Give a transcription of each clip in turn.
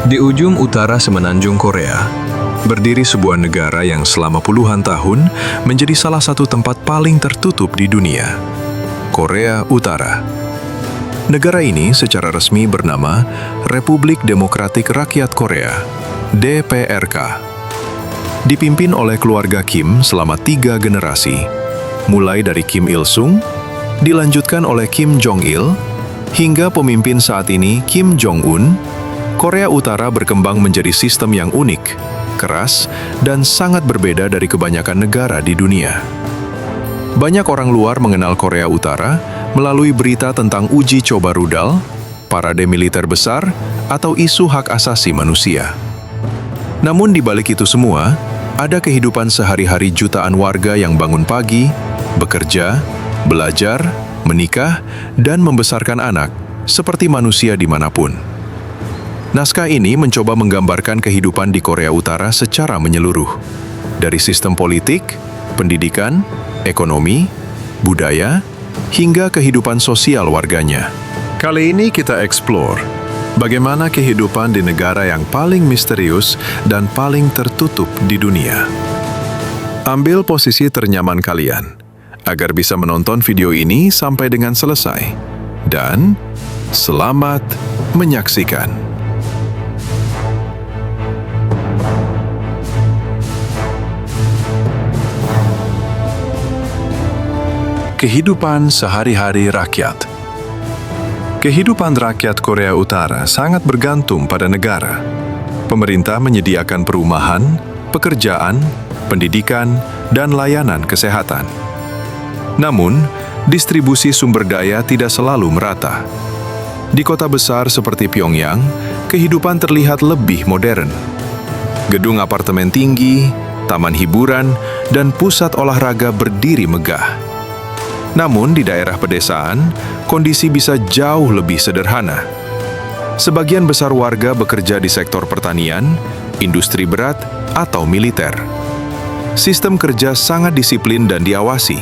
Di ujung utara semenanjung Korea, berdiri sebuah negara yang selama puluhan tahun menjadi salah satu tempat paling tertutup di dunia, Korea Utara. Negara ini secara resmi bernama Republik Demokratik Rakyat Korea, DPRK. Dipimpin oleh keluarga Kim selama 3 generasi, mulai dari Kim Il-sung, dilanjutkan oleh Kim Jong-il, hingga pemimpin saat ini Kim Jong-un. Korea Utara berkembang menjadi sistem yang unik, keras, dan sangat berbeda dari kebanyakan negara di dunia. Banyak orang luar mengenal Korea Utara melalui berita tentang uji coba rudal, parade militer besar, atau isu hak asasi manusia. Namun di balik itu semua, ada kehidupan sehari-hari jutaan warga yang bangun pagi, bekerja, belajar, menikah, dan membesarkan anak, seperti manusia dimanapun. Naskah ini mencoba menggambarkan kehidupan di Korea Utara secara menyeluruh, dari sistem politik, pendidikan, ekonomi, budaya, hingga kehidupan sosial warganya. Kali ini kita explore bagaimana kehidupan di negara yang paling misterius dan paling tertutup di dunia. Ambil posisi ternyaman kalian, agar bisa menonton video ini sampai dengan selesai. Dan selamat menyaksikan. Kehidupan sehari-hari rakyat. Kehidupan rakyat Korea Utara sangat bergantung pada negara. Pemerintah menyediakan perumahan, pekerjaan, pendidikan, dan layanan kesehatan. Namun, distribusi sumber daya tidak selalu merata. Di kota besar seperti Pyongyang, kehidupan terlihat lebih modern. Gedung apartemen tinggi, taman hiburan, dan pusat olahraga berdiri megah. Namun di daerah pedesaan, kondisi bisa jauh lebih sederhana. Sebagian besar warga bekerja di sektor pertanian, industri berat, atau militer. Sistem kerja sangat disiplin dan diawasi.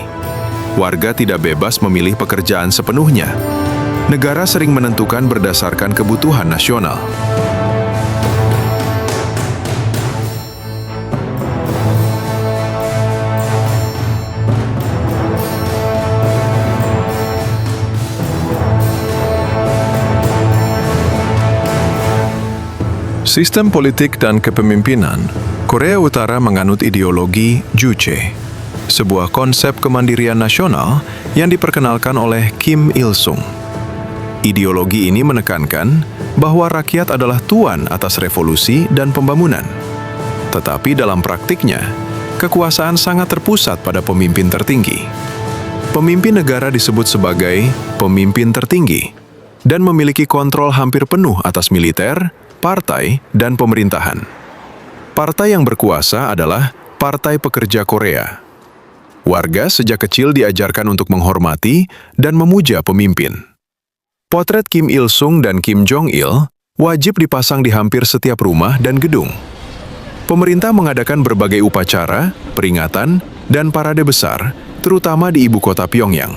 Warga tidak bebas memilih pekerjaan sepenuhnya. Negara sering menentukan berdasarkan kebutuhan nasional. Sistem politik dan kepemimpinan, Korea Utara menganut ideologi Juche, sebuah konsep kemandirian nasional yang diperkenalkan oleh Kim Il-sung. Ideologi ini menekankan bahwa rakyat adalah tuan atas revolusi dan pembangunan. Tetapi dalam praktiknya, kekuasaan sangat terpusat pada pemimpin tertinggi. Pemimpin negara disebut sebagai pemimpin tertinggi dan memiliki kontrol hampir penuh atas militer, partai, dan pemerintahan. Partai yang berkuasa adalah Partai Pekerja Korea. Warga sejak kecil diajarkan untuk menghormati dan memuja pemimpin. Potret Kim Il-sung dan Kim Jong-il wajib dipasang di hampir setiap rumah dan gedung. Pemerintah mengadakan berbagai upacara, peringatan, dan parade besar, terutama di ibu kota Pyongyang.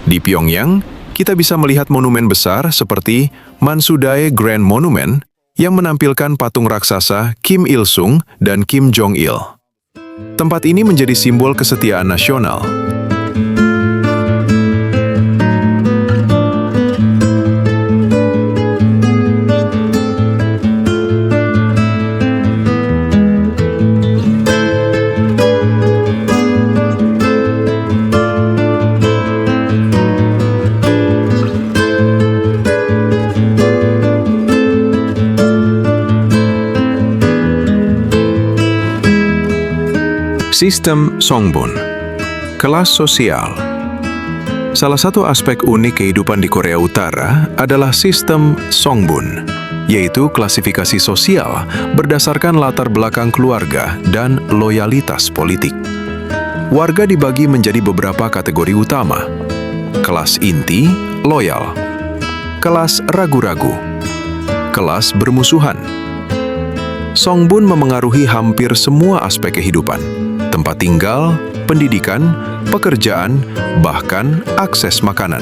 Di Pyongyang, kita bisa melihat monumen besar seperti Mansudae Grand Monument yang menampilkan patung raksasa Kim Il-sung dan Kim Jong-il. Tempat ini menjadi simbol kesetiaan nasional. Sistem Songbun, kelas sosial. Salah satu aspek unik kehidupan di Korea Utara adalah sistem Songbun, yaitu klasifikasi sosial berdasarkan latar belakang keluarga dan loyalitas politik. Warga dibagi menjadi beberapa kategori utama. Kelas inti, loyal. Kelas ragu-ragu. Kelas bermusuhan. Songbun memengaruhi hampir semua aspek kehidupan. Tempat tinggal, pendidikan, pekerjaan, bahkan akses makanan.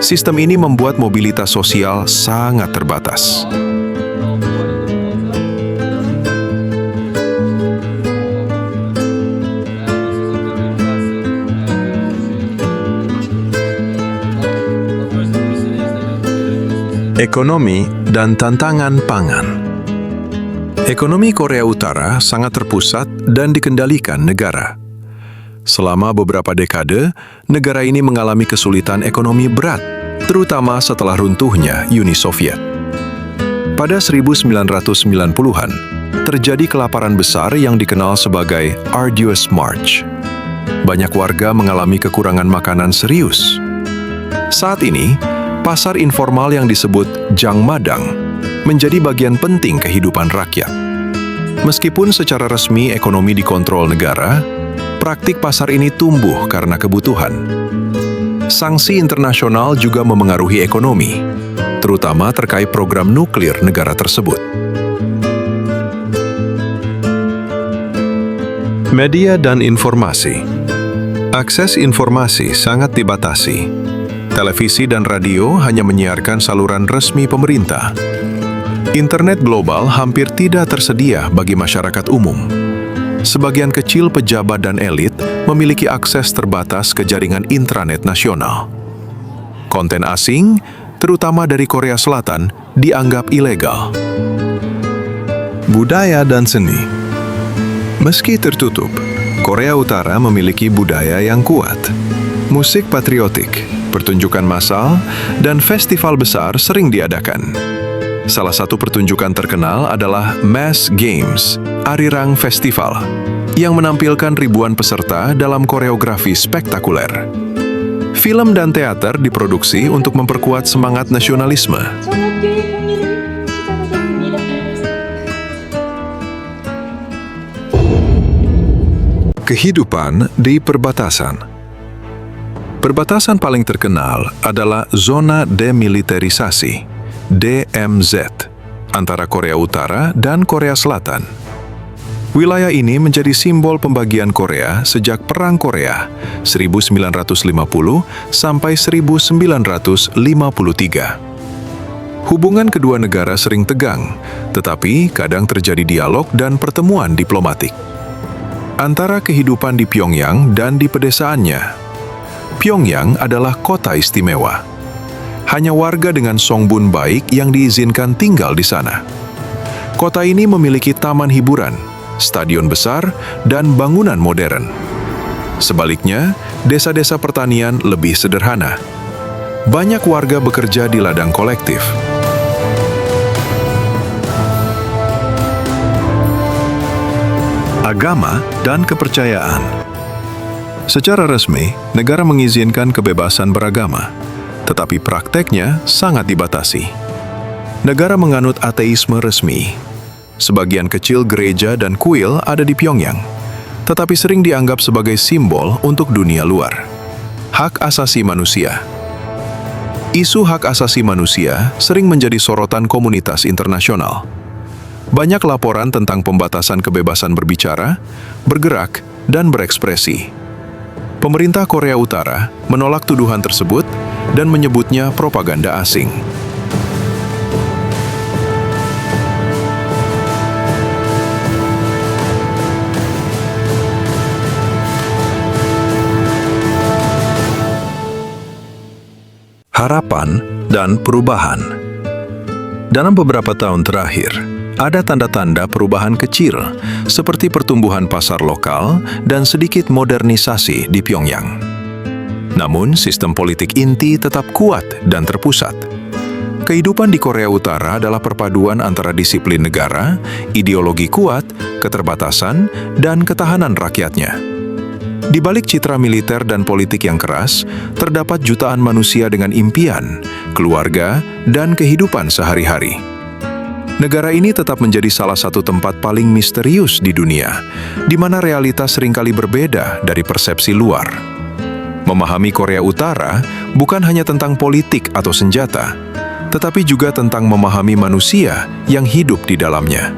Sistem ini membuat mobilitas sosial sangat terbatas. Ekonomi dan tantangan pangan. Ekonomi Korea Utara sangat terpusat dan dikendalikan negara. Selama beberapa dekade, negara ini mengalami kesulitan ekonomi berat, terutama setelah runtuhnya Uni Soviet. Pada 1990-an, terjadi kelaparan besar yang dikenal sebagai Arduous March. Banyak warga mengalami kekurangan makanan serius. Saat ini, pasar informal yang disebut Jangmadang menjadi bagian penting kehidupan rakyat. Meskipun secara resmi ekonomi dikontrol negara, praktik pasar ini tumbuh karena kebutuhan. Sanksi internasional juga memengaruhi ekonomi, terutama terkait program nuklir negara tersebut. Media dan informasi. Akses informasi sangat dibatasi. Televisi dan radio hanya menyiarkan saluran resmi pemerintah. Internet global hampir tidak tersedia bagi masyarakat umum. Sebagian kecil pejabat dan elit memiliki akses terbatas ke jaringan intranet nasional. Konten asing, terutama dari Korea Selatan, dianggap ilegal. Budaya dan seni. Meski tertutup, Korea Utara memiliki budaya yang kuat. Musik patriotik, pertunjukan massal, dan festival besar sering diadakan. Salah satu pertunjukan terkenal adalah Mass Games, Arirang Festival, yang menampilkan ribuan peserta dalam koreografi spektakuler. Film dan teater diproduksi untuk memperkuat semangat nasionalisme. Kehidupan di perbatasan. Perbatasan paling terkenal adalah Zona Demilitarisasi, DMZ, antara Korea Utara dan Korea Selatan. Wilayah ini menjadi simbol pembagian Korea sejak Perang Korea 1950 sampai 1953. Hubungan kedua negara sering tegang, tetapi kadang terjadi dialog dan pertemuan diplomatik. Antara kehidupan di Pyongyang dan di pedesaannya. Pyongyang adalah kota istimewa. Hanya warga dengan songbun baik yang diizinkan tinggal di sana. Kota ini memiliki taman hiburan, stadion besar, dan bangunan modern. Sebaliknya, desa-desa pertanian lebih sederhana. Banyak warga bekerja di ladang kolektif. Agama dan kepercayaan. Secara resmi, negara mengizinkan kebebasan beragama, tetapi prakteknya sangat dibatasi. Negara menganut ateisme resmi. Sebagian kecil gereja dan kuil ada di Pyongyang, tetapi sering dianggap sebagai simbol untuk dunia luar. Hak asasi manusia. Isu hak asasi manusia sering menjadi sorotan komunitas internasional. Banyak laporan tentang pembatasan kebebasan berbicara, bergerak, dan berekspresi. Pemerintah Korea Utara menolak tuduhan tersebut dan menyebutnya propaganda asing. Harapan dan perubahan. Dalam beberapa tahun terakhir, ada tanda-tanda perubahan kecil, seperti pertumbuhan pasar lokal dan sedikit modernisasi di Pyongyang. Namun, sistem politik inti tetap kuat dan terpusat. Kehidupan di Korea Utara adalah perpaduan antara disiplin negara, ideologi kuat, keterbatasan, dan ketahanan rakyatnya. Di balik citra militer dan politik yang keras, terdapat jutaan manusia dengan impian, keluarga, dan kehidupan sehari-hari. Negara ini tetap menjadi salah satu tempat paling misterius di dunia, di mana realitas seringkali berbeda dari persepsi luar. Memahami Korea Utara bukan hanya tentang politik atau senjata, tetapi juga tentang memahami manusia yang hidup di dalamnya.